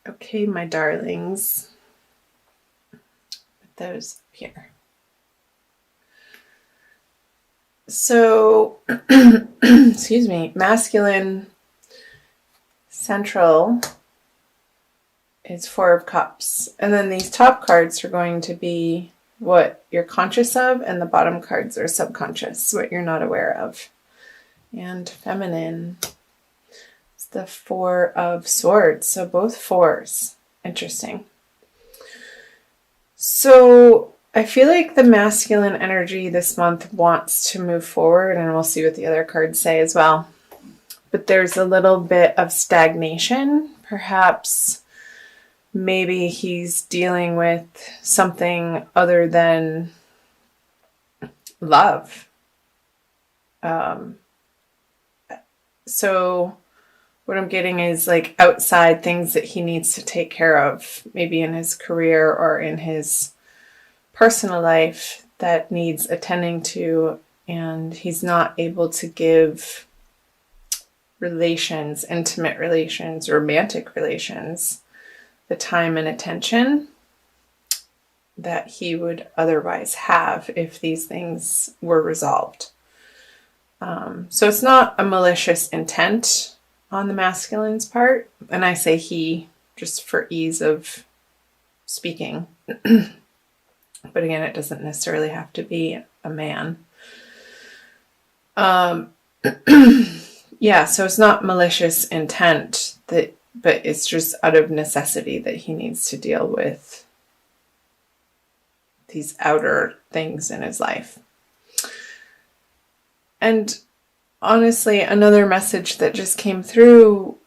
Okay, my darlings. Put those up here. So, excuse me, masculine central is Four of Cups. And then these top cards are going to be what you're conscious of, and the bottom cards are subconscious, what you're not aware of. And feminine is the Four of Swords. So both fours. Interesting. So I feel like the masculine energy this month wants to move forward, and we'll see what the other cards say as well. But there's a little bit of stagnation. Perhaps maybe he's dealing with something other than love. So what I'm getting is like outside things that he needs to take care of, maybe in his career or in his personal life that needs attending to, and he's not able to give relations, intimate relations, romantic relations, the time and attention that he would otherwise have if these things were resolved. So it's not a malicious intent on the masculine's part, and I say he just for ease of speaking. But again, it doesn't necessarily have to be a man. Yeah, so it's not malicious intent, but it's just out of necessity that he needs to deal with these outer things in his life. And honestly, another message that just came through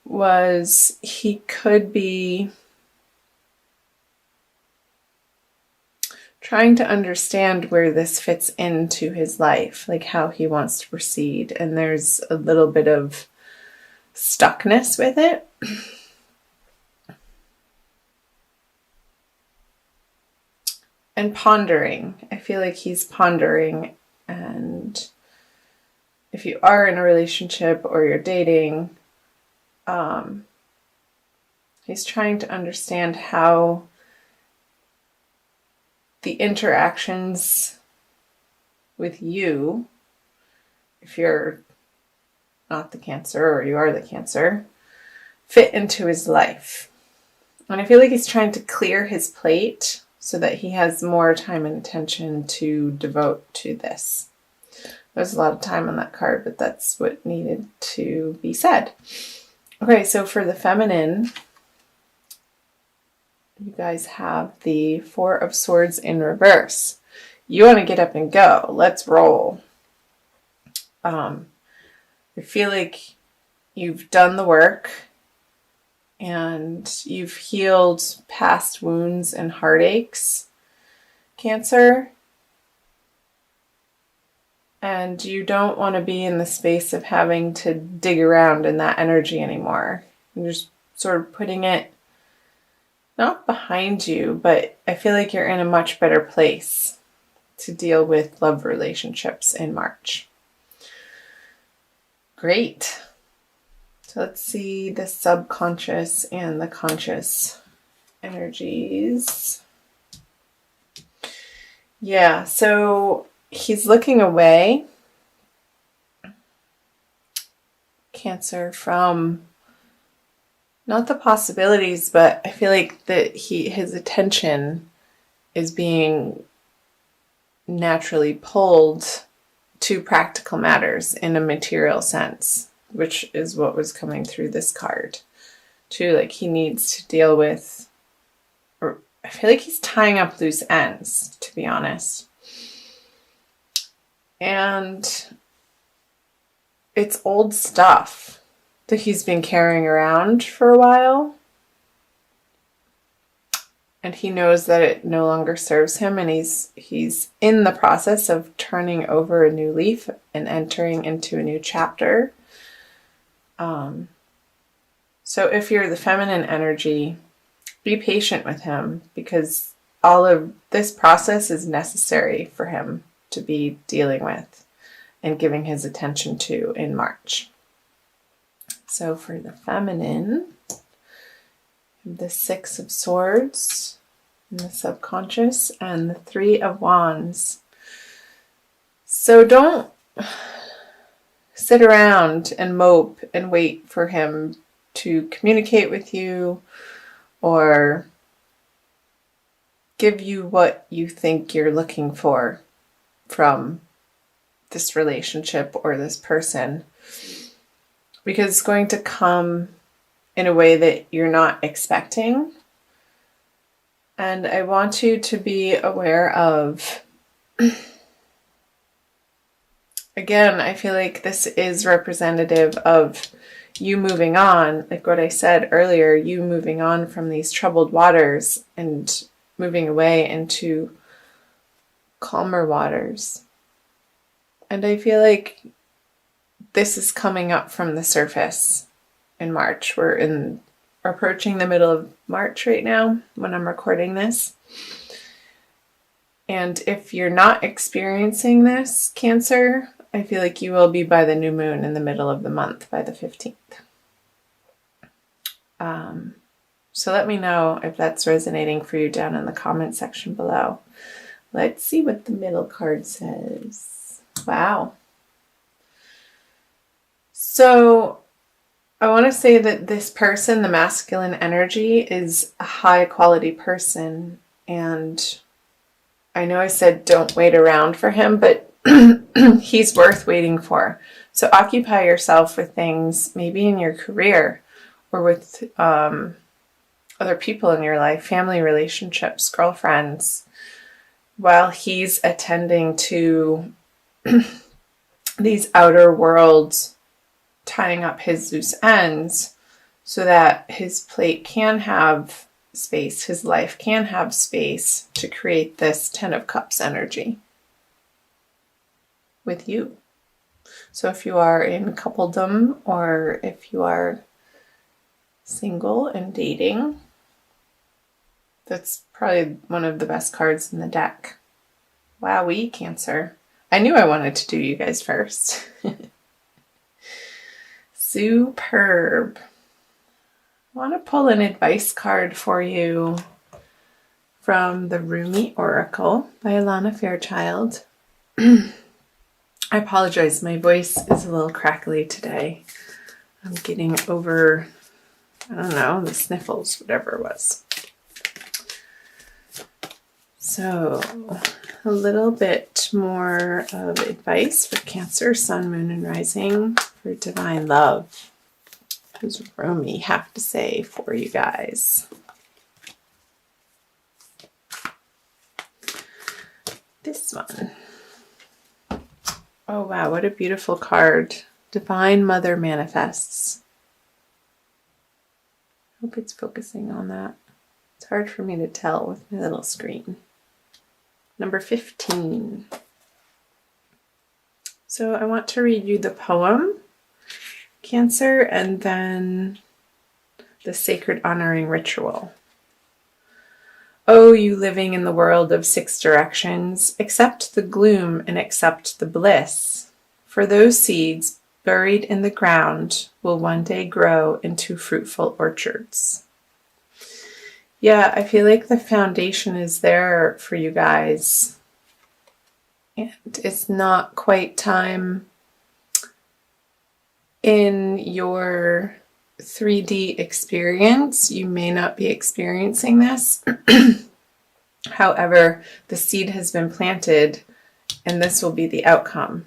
was he could be trying to understand where this fits into his life, like how he wants to proceed. And there's a little bit of stuckness with it. And pondering. I feel like he's pondering. And if you are in a relationship or you're dating, he's trying to understand how the interactions with you, if you're not the Cancer or you are the Cancer, fit into his life. And I feel like he's trying to clear his plate so that he has more time and attention to devote to this. There's a lot of time on that card, but that's what needed to be said. Okay, so for the feminine, you guys have the Four of Swords in reverse. You want to get up and go. Let's roll. I feel like you've done the work and you've healed past wounds and heartaches, Cancer. And you don't want to be in the space of having to dig around in that energy anymore. You're just sort of putting it not behind you, but I feel like you're in a much better place to deal with love relationships in March. Great. So let's see the subconscious and the conscious energies. Yeah, so he's looking away, Cancer, from not the possibilities, but I feel like that his attention is being naturally pulled to practical matters in a material sense, which is what was coming through this card too. Like he needs to deal with, or I feel like he's tying up loose ends, to be honest. And it's old stuff that he's been carrying around for a while. And he knows that it no longer serves him, and he's in the process of turning over a new leaf and entering into a new chapter. So if you're the feminine energy, be patient with him, because all of this process is necessary for him to be dealing with and giving his attention to in March. So for the feminine, the Six of Swords in the subconscious, and the Three of Wands. So don't sit around and mope and wait for him to communicate with you or give you what you think you're looking for from this relationship or this person, because it's going to come in a way that you're not expecting. And I want you to be aware of, again, I feel like this is representative of you moving on, like what I said earlier, you moving on from these troubled waters and moving away into calmer waters. And I feel like this is coming up from the surface in March. We're approaching the middle of March right now when I'm recording this. And if you're not experiencing this, Cancer, I feel like you will be by the new moon in the middle of the month, by the 15th. So let me know if that's resonating for you down in the comment section below. Let's see what the middle card says. Wow. So I want to say that this person, the masculine energy, is a high quality person. And I know I said don't wait around for him, but he's worth waiting for. So occupy yourself with things, maybe in your career or with other people in your life, family relationships, girlfriends, while he's attending to these outer worlds, tying up his loose ends so that his plate can have space, his life can have space to create this Ten of Cups energy with you. So if you are in coupledom or if you are single and dating, that's probably one of the best cards in the deck. Wowee, Cancer. I knew I wanted to do you guys first. Superb. I want to pull an advice card for you from the Rumi Oracle by Alana Fairchild. I apologize, my voice is a little crackly today. I'm getting over, I don't know, the sniffles, whatever it was. So, a little bit more of advice for Cancer, Sun, Moon, and Rising for divine love. What does Rumi have to say for you guys? This one. Oh wow, what a beautiful card. Divine Mother manifests. Hope it's focusing on that. It's hard for me to tell with my little screen. Number 15. So I want to read you the poem, Cancer, and then the sacred honoring ritual. Oh, you living in the world of 6 directions, accept the gloom and accept the bliss, for those seeds buried in the ground will one day grow into fruitful orchards. Yeah, I feel like the foundation is there for you guys. And it's not quite time in your 3D experience. You may not be experiencing this. However, the seed has been planted and this will be the outcome.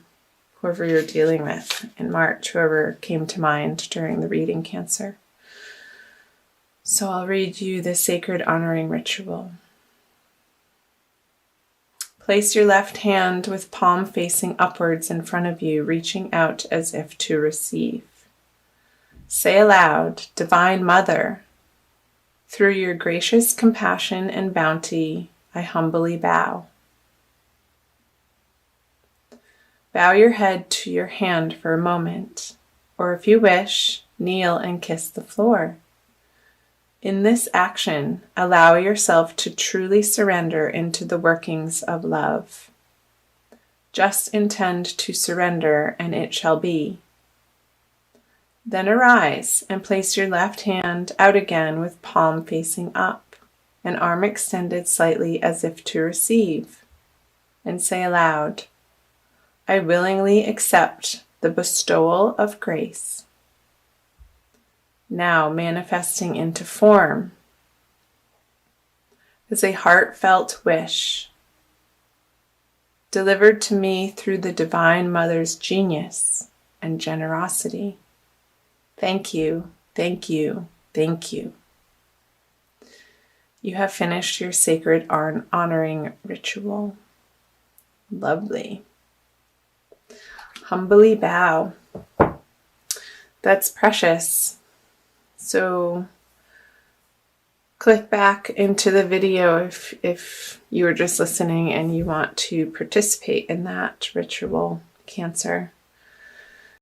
Whoever you're dealing with in March, whoever came to mind during the reading, Cancer. So I'll read you the sacred honoring ritual. Place your left hand with palm facing upwards in front of you, reaching out as if to receive. Say aloud, Divine Mother, through your gracious compassion and bounty, I humbly bow. Bow your head to your hand for a moment, or if you wish, kneel and kiss the floor. In this action, allow yourself to truly surrender into the workings of love. Just intend to surrender, and it shall be. Then arise and place your left hand out again with palm facing up, and arm extended slightly as if to receive, and say aloud, I willingly accept the bestowal of grace. Now manifesting into form as a heartfelt wish delivered to me through the Divine Mother's genius and generosity. Thank you, thank you, thank you. You have finished your sacred honoring ritual. Lovely. Humbly bow. That's precious. So click back into the video if you were just listening and you want to participate in that ritual, Cancer.